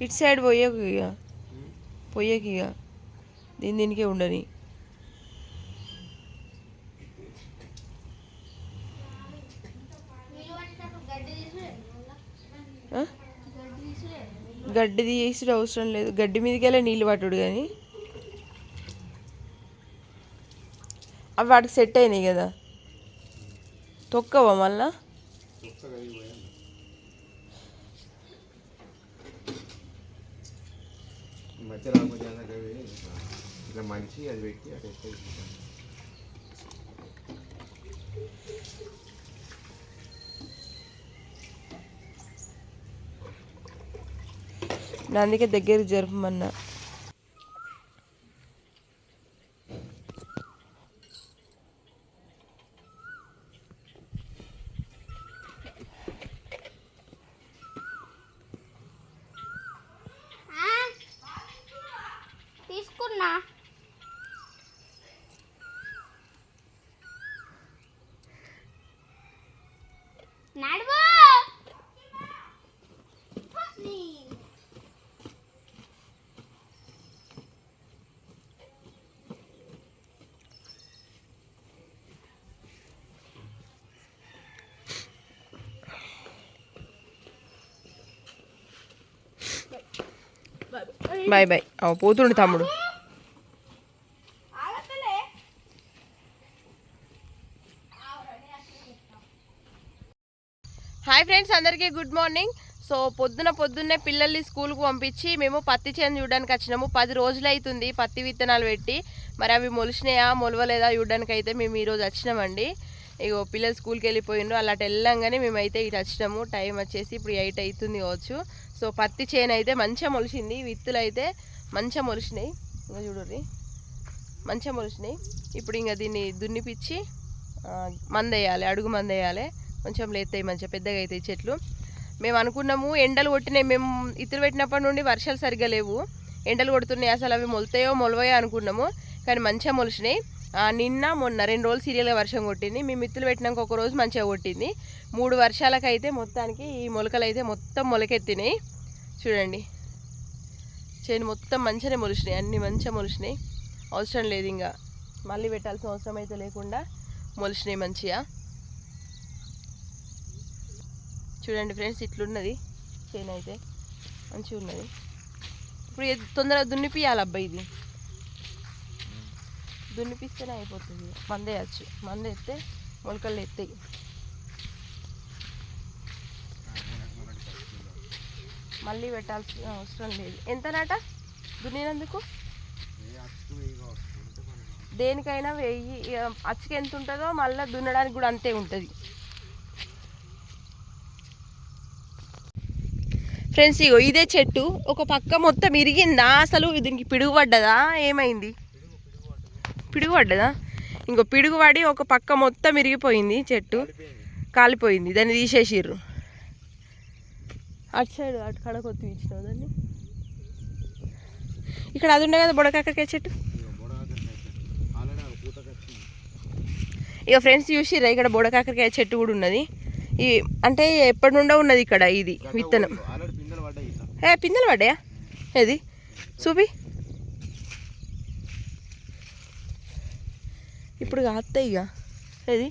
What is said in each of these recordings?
ఇటు సైడ్ పోయేకు ఇక పోయేకి ఇక దీనికే ఉండని. గడ్డి తీసి అవసరం లేదు, గడ్డి మీదకి వెళ్ళి నీళ్ళు పట్టుడు. కానీ అవి వాటికి సెట్ అయినాయి కదా, తొక్కవా మళ్ళా? మంచి అది పెట్టి అందుకే దగ్గరికి జరపమన్నా. తీసుకున్నా నడువు. Bye bye. పోతుండు తమ్ముడు. హాయ్ ఫ్రెండ్స్, అందరికీ గుడ్ మార్నింగ్. సో పొద్దున్నే పిల్లల్ని స్కూల్కి పంపించి మేము పత్తి చేను చూడడానికి వచ్చినాము. 10 రోజులు అవుతుంది పత్తి విత్తనాలు పెట్టి. మరి అవి మొలిచినాయా మొలవలేదా చూడడానికి అయితే మేము ఈరోజు వచ్చినామండి. ఇగో పిల్లలు స్కూల్కి వెళ్ళిపోయిండ్రు. అలా వెళ్ళంగానే మేమైతే ఇటు వచ్చినాము. టైం వచ్చేసి ఇప్పుడు 8 అవుతుంది కావచ్చు. సో పత్తి చేను అయితే మంచిగా మొలిచింది, విత్తులు అయితే మంచిగా మొలిచినాయి. ఇంకా చూడండి మంచిగా మొలిచినాయి. ఇప్పుడు ఇంకా దీన్ని దున్నిపిచ్చి మందేయాలి, అడుగు మందేయాలి. కొంచెం లేతాయి, మంచిగా పెద్దగా అవుతాయి చెట్లు. మేము అనుకున్నాము ఎండలు కొట్టినాయి, మేము ఇత్తులు పెట్టినప్పటి నుండి వర్షాలు సరిగ్గా లేవు, ఎండలు కొడుతున్నాయి, అసలు అవి మొలుతాయో మొలవయో అనుకున్నాము. కానీ మంచిగా మొలిచినాయి. నిన్న మొన్న 2 రోజులు సీరియల్గా వర్షం కొట్టింది. మేము ఇత్తులు పెట్టినాక ఒక రోజు మంచిగా కొట్టింది. 3 వర్షాలకైతే మొత్తానికి ఈ మొలకలు అయితే మొత్తం మొలకెత్తినాయి. చూడండి చేను మొత్తం మంచిగానే మొలిచినాయి, అన్నీ మంచిగా మొలిచినాయి. అవసరం లేదు ఇంకా మళ్ళీ పెట్టాల్సిన అవసరం అయితే లేకుండా మొలిచినాయి మంచిగా. చూడండి ఫ్రెండ్స్, ఇట్లున్నది చేను అయితే మంచిగా ఉన్నది. ఇప్పుడు తొందరగా దున్నిపియాలి అబ్బాయి, ఇది దున్నిపిస్తేనే అయిపోతుంది. మందేయచ్చు, మందేస్తే మొలకలు ఎత్తాయి. మళ్ళీ పెట్టాల్సిన అవసరం లేదు. ఎంతనాట దున్నినందుకు? దేనికైనా 1000. అచ్చుకి ఎంత ఉంటుందో మళ్ళీ దున్నడానికి కూడా అంతే ఉంటుంది. ఫ్రెండ్స్ ఇగో ఇదే చెట్టు ఒక పక్క మొత్తం ఇరిగిందా, అసలు దీనికి పిడుగు పడ్డదా, ఏమైంది? పిడుగు పడ్డదా? ఇంకో పిడుగు పడి ఒక పక్క మొత్తం ఇరిగిపోయింది, చెట్టు కాలిపోయింది. దాన్ని తీసేసిర్రు. అటు సైడ్ అటు కడ కొత్తి ఇచ్చినావు దాన్ని. ఇక్కడ అది ఉండే కదా బొడకాకరకాయ చెట్టు. ఇక ఫ్రెండ్స్ చూసిర్రా, ఇక్కడ బొడకాకరకాయ చెట్టు కూడా ఉన్నది. ఈ అంటే ఎప్పటి నుండో ఉన్నది ఇక్కడ ఇది విత్తనం. పిందెలు పడ్డాయా? ఏది చూపి. ఇప్పుడు కాస్తాయి ఇక. ఏది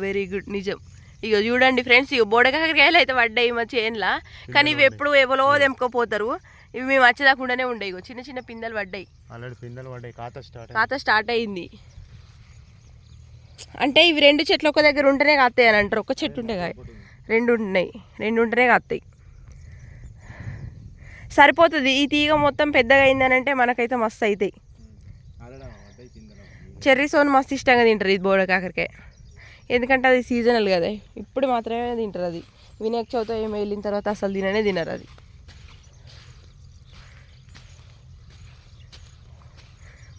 వెరీ గుడ్, నిజం. ఇక చూడండి ఫ్రెండ్స్, ఇక బోడకాకరకాయలు అయితే పడ్డాయి మా చేనులా. కానీ ఇవి ఎప్పుడు ఎవరో తెంపుకోపోతారు. ఇవి మేము వచ్చేదాకుండానే ఉండే. ఇగో చిన్న చిన్న పిందెలు పడ్డాయి, ఖాతా స్టార్ట్ అయింది. అంటే ఇవి 2 చెట్లు ఒక దగ్గర ఉంటేనే కాస్తాయి అని అంటారు. ఒక చెట్టు ఉంటే కాదు, 2 ఉన్నాయి, 2 ఉంటేనే కాస్తాయి. సరిపోతుంది. ఈ తీగ మొత్తం పెద్దగా అయిందని అంటే మనకైతే మస్తు అవుతాయి. చెర్రీ సోన్ మస్తు ఇష్టంగా తింటారు ఇది బోడకాకరకాయ. ఎందుకంటే అది సీజనల్ కదా, ఇప్పుడు మాత్రమే తింటారు. అది వినాయక చవితి ఏమి వెళ్ళిన తర్వాత అసలు తినరు అది.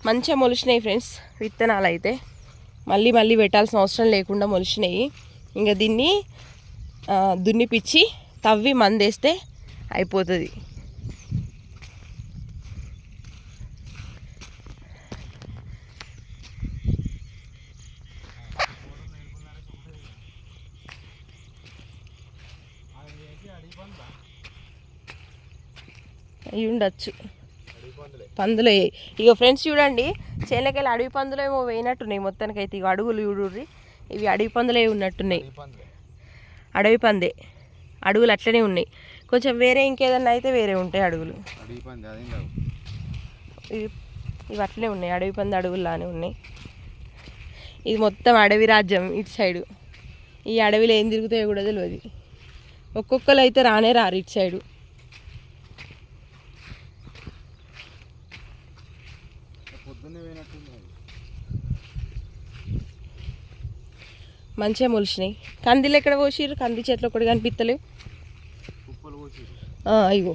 మంచిగా మొలిచినాయి ఫ్రెండ్స్ విత్తనాలు అయితే. మళ్ళీ పెట్టాల్సిన అవసరం లేకుండా మొలిచినాయి. ఇంకా దీన్ని దున్నిపిచ్చి తవ్వి మందేస్తే అయిపోతుంది. ఇవి ఉండొచ్చు పందులు. ఇగో ఫ్రెండ్స్ చూడండి, చేనులకెళ్ళి అడవి పందులు ఏమో వేయినట్టున్నాయి మొత్తానికి. అయితే ఇక అడుగులు చూడుర్రి, ఇవి అడవి పందులే ఉన్నట్టున్నాయి. అడవి పందే, అడుగులు అట్లనే ఉన్నాయి. కొంచెం వేరే ఇంకేదన్నా అయితే వేరే ఉంటాయి అడుగులు. ఇవి అట్లనే ఉన్నాయి, అడవి పంది అడుగుల్లానే ఉన్నాయి. ఇది మొత్తం అడవి రాజ్యం ఇటు సైడు. ఈ అడవిలో ఏం తిరుగుతాయో కూడా తెలియదు. ఒక్కొక్కరు అయితే రానే రారు ఇటు సైడు. మంచిగా మొలిచినాయి. కందిలు ఎక్కడ పోసిర్రు? కంది చెట్లు ఒకటి కనిపిస్తలేవు. ఇగో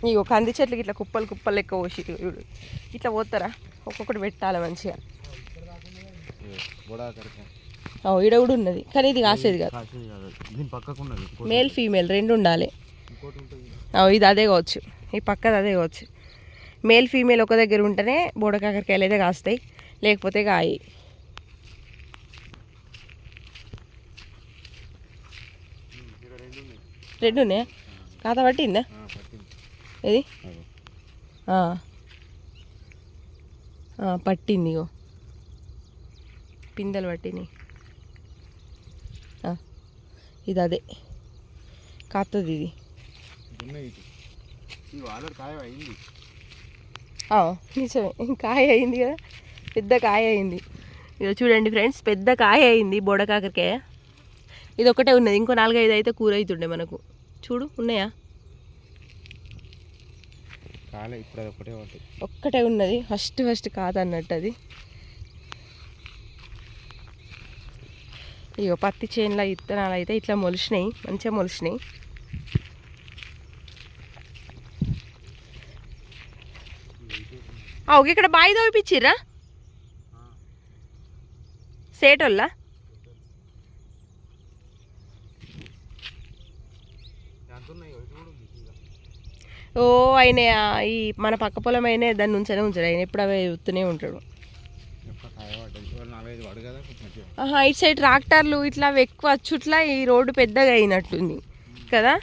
ఇగో కంది చెట్లకి ఇట్లా కుప్పలు కుప్పలు లెక్క పోసిర్రు. చూడు ఇట్లా పోతారా, ఒక్కొక్కటి పెట్టాలి మంచిగా. ఈడ కూడా ఉన్నది, కానీ ఇది కాసేది కాదు. మేల్ ఫీమేల్ రెండు ఉండాలి. ఇది అదే కావచ్చు, ఈ పక్కది అదే కావచ్చు. మేల్ ఫీమేల్ ఒక దగ్గర ఉంటేనే బోడకాకరకాయలు అయితే కాస్తాయి, లేకపోతే కాయి. రెండు ఉన్నాయా? కాత పట్టిందా ఇది? పట్టింది. ఇగో పిందెలు పట్టినాయి. ఇది అదే కాస్తుంది ఇది. నిజమే, కాయ అయింది కదా, పెద్ద కాయ అయింది. ఇక చూడండి ఫ్రెండ్స్, పెద్ద కాయ అయింది బోడకాకరకాయ. ఇది ఒకటే ఉన్నది, ఇంకో 4-5 అయితే కూర అవుతుండే మనకు. చూడు ఉన్నాయా? ఒక్కటే ఉన్నది, ఫస్ట్ కాదు అన్నట్టు అది. ఇగో పత్తి చేనుల విత్తనాలు అయితే ఇట్లా మొలిచినాయి, మంచిగా మొలిచినాయి. ఓకే, ఇక్కడ బావి తవ్విపిచ్చిర్రా సేటోళ్ళ? ఓ ఆయన ఈ మన పక్క పొలం అయినా దాన్ని ఉంచాడు, ఆయన ఎప్పుడు అవి ఎత్తునే ఉంటాడు. ఇటు సైడ్ ట్రాక్టర్లు ఇట్లా ఎక్కువ వచ్చుట్లా ఈ రోడ్డు పెద్దగా అయినట్టుంది కదా.